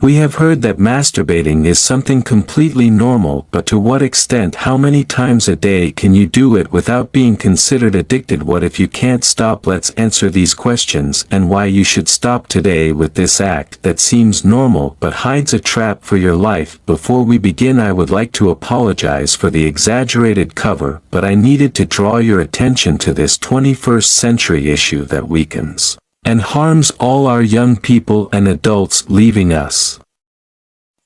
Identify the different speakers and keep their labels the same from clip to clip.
Speaker 1: We have heard that masturbating is something completely normal, but to what extent? How many times a day can you do it without being considered addicted? What if you can't stop? Let's answer these questions and why you should stop today with this act that seems normal but hides a trap for your life. Before we begin, I would like to apologize for the exaggerated cover, but I needed to draw your attention to this 21st century issue that weakens and harms all our young people and adults, leaving us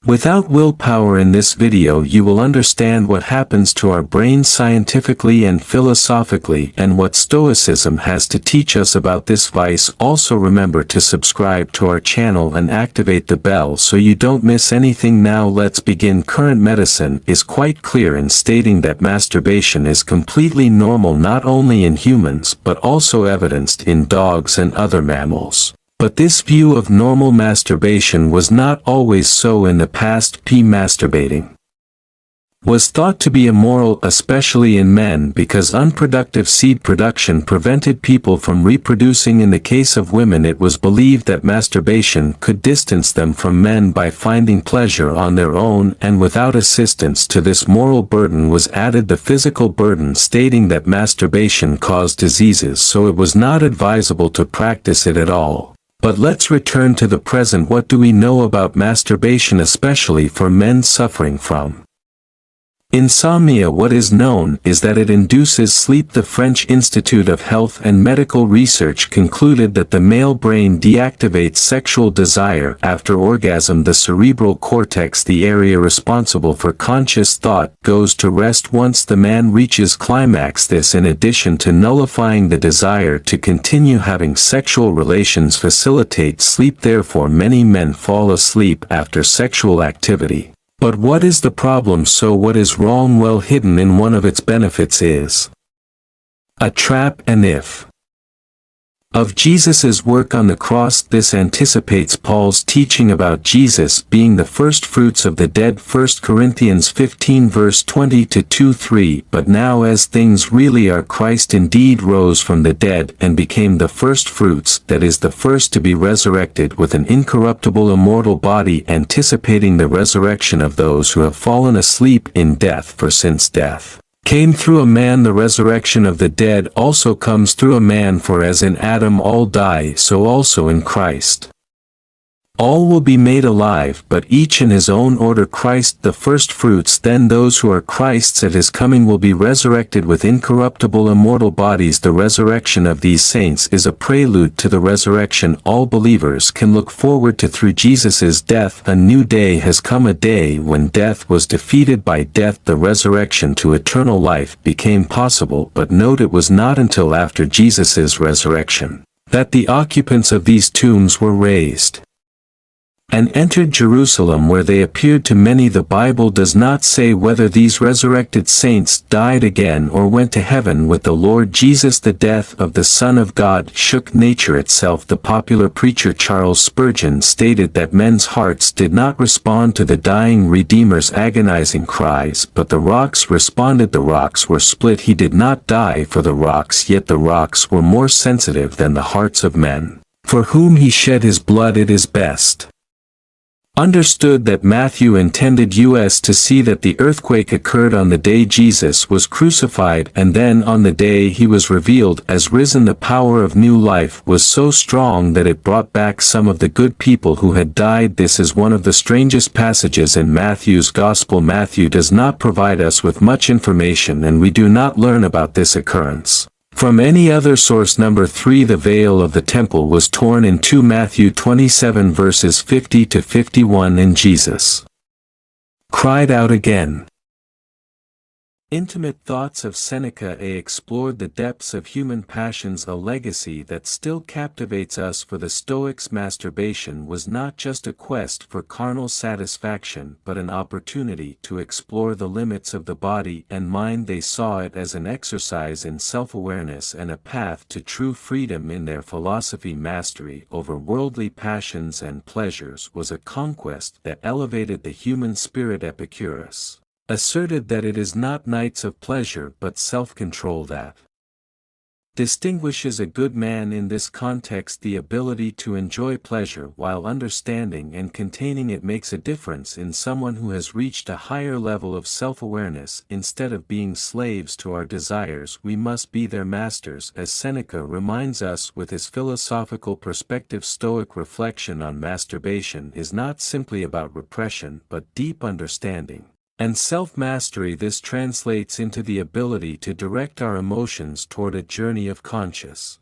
Speaker 1: without willpower. In this video you will understand what happens to our brains scientifically and philosophically, and what Stoicism has to teach us about this vice. Also remember to subscribe to our channel and activate the bell so you don't miss anything. Now let's begin. Current medicine is quite clear in stating that masturbation is completely normal not only in humans but also evidenced in dogs and other mammals. But this view of normal masturbation was not always so in the past. Masturbating was thought to be immoral, especially in men, because unproductive seed production prevented people from reproducing. In the case of women, it was believed that masturbation could distance them from men by finding pleasure on their own and without assistance. To this moral burden was added the physical burden, stating that masturbation caused diseases, so it was not advisable to practice it at all. But let's return to the present. What do we know about masturbation, especially for men suffering from insomnia? What is known is that it induces sleep. The French Institute of Health and Medical Research concluded that the male brain deactivates sexual desire after orgasm. The cerebral cortex, the area responsible for conscious thought, goes to rest once the man reaches climax. This, in addition to nullifying the desire to continue having sexual relations, facilitates sleep. Therefore, many men fall asleep after sexual activity. But what is the problem? So what is wrong? Well, hidden in one of its benefits is a trap. And if of Jesus's work on the cross, this anticipates Paul's teaching about Jesus being the first fruits of the dead. 1 Corinthians 15 verse 20-2-3. But now as things really are, Christ indeed rose from the dead and became the first fruits, that is, the first to be resurrected with an incorruptible immortal body, anticipating the resurrection of those who have fallen asleep in death. For since death came through a man, the resurrection of the dead also comes through a man. For as in Adam all die, so also in Christ all will be made alive, but each in his own order. Christ the first fruits, then those who are Christ's at his coming will be resurrected with incorruptible immortal bodies. The resurrection of these saints is a prelude to the resurrection all believers can look forward to through Jesus's death. A new day has come, a day when death was defeated by death. The resurrection to eternal life became possible, but note, it was not until after Jesus's resurrection that the occupants of these tombs were raised and entered Jerusalem, where they appeared to many. The Bible does not say whether these resurrected saints died again or went to heaven with the Lord Jesus. The death of the Son of God shook nature itself. The popular preacher Charles Spurgeon stated that men's hearts did not respond to the dying Redeemer's agonizing cries, but the rocks responded. The rocks were split. He did not die for the rocks, yet the rocks were more sensitive than the hearts of men, for whom he shed his blood. It is best understood that Matthew intended us to see that the earthquake occurred on the day Jesus was crucified, and then on the day he was revealed as risen. The power of new life was so strong that it brought back some of the good people who had died. This is one of the strangest passages in Matthew's Gospel. Matthew does not provide us with much information, and we do not learn about this occurrence from any other source. Number 3. The veil of the temple was torn in two. Matthew 27 verses 50-51. And Jesus cried out again. Intimate thoughts of Seneca. Explored the depths of human passions, a legacy that still captivates us. For the Stoics, masturbation was not just a quest for carnal satisfaction but an opportunity to explore the limits of the body and mind. They saw it as an exercise in self-awareness and a path to true freedom. In their philosophy, mastery over worldly passions and pleasures was a conquest that elevated the human spirit. Epicurus asserted that it is not nights of pleasure but self-control that Distinguishes a good man in this context the ability to enjoy pleasure while understanding and containing it makes a difference in someone who has reached a higher level of self-awareness. Instead of being slaves to our desires, we must be their masters, as Seneca reminds us with his philosophical perspective. Stoic reflection on masturbation is not simply about repression but deep understanding and self-mastery. This translates into the ability to direct our emotions toward a journey of conscious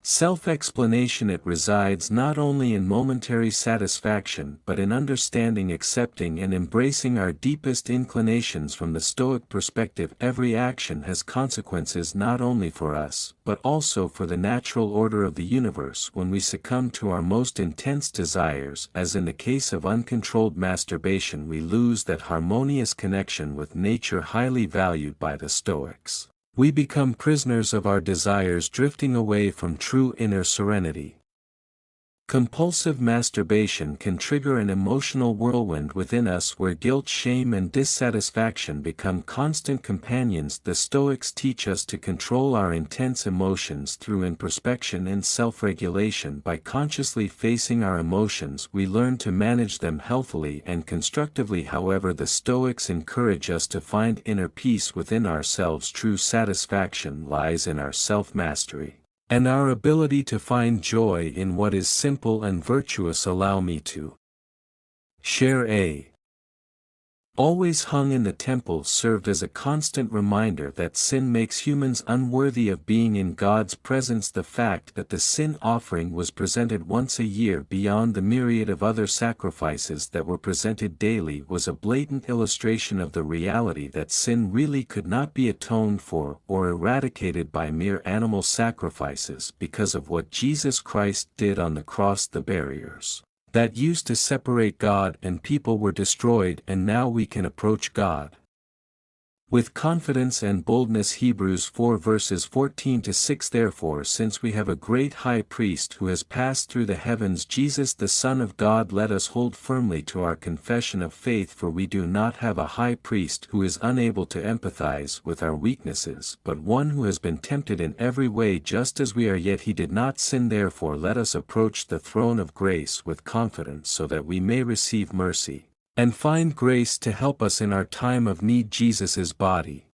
Speaker 1: self-explanation. It resides not only in momentary satisfaction but in understanding, accepting and embracing our deepest inclinations. From the Stoic perspective, every action has consequences not only for us, but also for the natural order of the universe. When we succumb to our most intense desires, as in the case of uncontrolled masturbation, we lose that harmonious connection with nature highly valued by the Stoics. We become prisoners of our desires, drifting away from true inner serenity. Compulsive masturbation can trigger an emotional whirlwind within us where guilt, shame and dissatisfaction become constant companions. The Stoics teach us to control our intense emotions through introspection and self-regulation. By consciously facing our emotions, we learn to manage them healthily and constructively. However, the Stoics encourage us to find inner peace within ourselves. True satisfaction lies in our self-mastery and our ability to find joy in what is simple and virtuous. Allow me to share a always hung in the temple served as a constant reminder that sin makes humans unworthy of being in God's presence. The fact that the sin offering was presented once a year beyond the myriad of other sacrifices that were presented daily was a blatant illustration of the reality that sin really could not be atoned for or eradicated by mere animal sacrifices. Because of what Jesus Christ did on the cross, the barriers that used to separate God and people were destroyed, and now we can approach God with confidence and boldness. Hebrews 4 verses 14-6. Therefore, since we have a great high priest who has passed through the heavens, Jesus the Son of God, let us hold firmly to our confession of faith. For we do not have a high priest who is unable to empathize with our weaknesses, but one who has been tempted in every way just as we are, yet he did not sin. Therefore let us approach the throne of grace with confidence, so that we may receive mercy and find grace to help us in our time of need. Jesus' body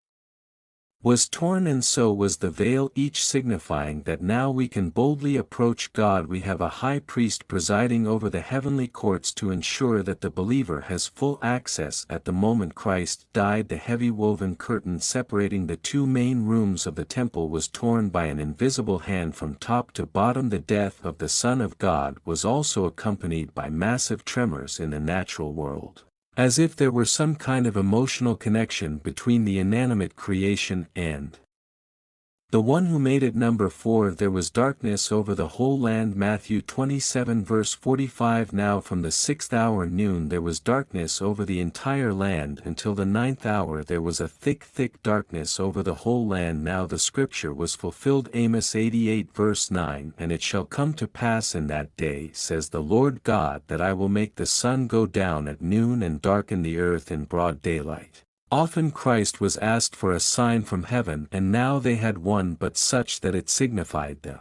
Speaker 1: was torn, and so was the veil, each signifying that now we can boldly approach God. We have a high priest presiding over the heavenly courts to ensure that the believer has full access. At the moment Christ died, the heavy woven curtain separating the two main rooms of the temple was torn by an invisible hand from top to bottom. The death of the Son of God was also accompanied by massive tremors in the natural world, as if there were some kind of emotional connection between the inanimate creation and the one who made it. Number 4. There was darkness over the whole land. Matthew 27 verse 45. Now from the 6th hour noon there was darkness over the entire land until the 9th hour there was a thick darkness over the whole land. Now the scripture was fulfilled. Amos 88 verse 9. And it shall come to pass in that day, says the Lord God, that I will make the sun go down at noon and darken the earth in broad daylight. Often Christ was asked for a sign from heaven, and now they had one, but such that it signified the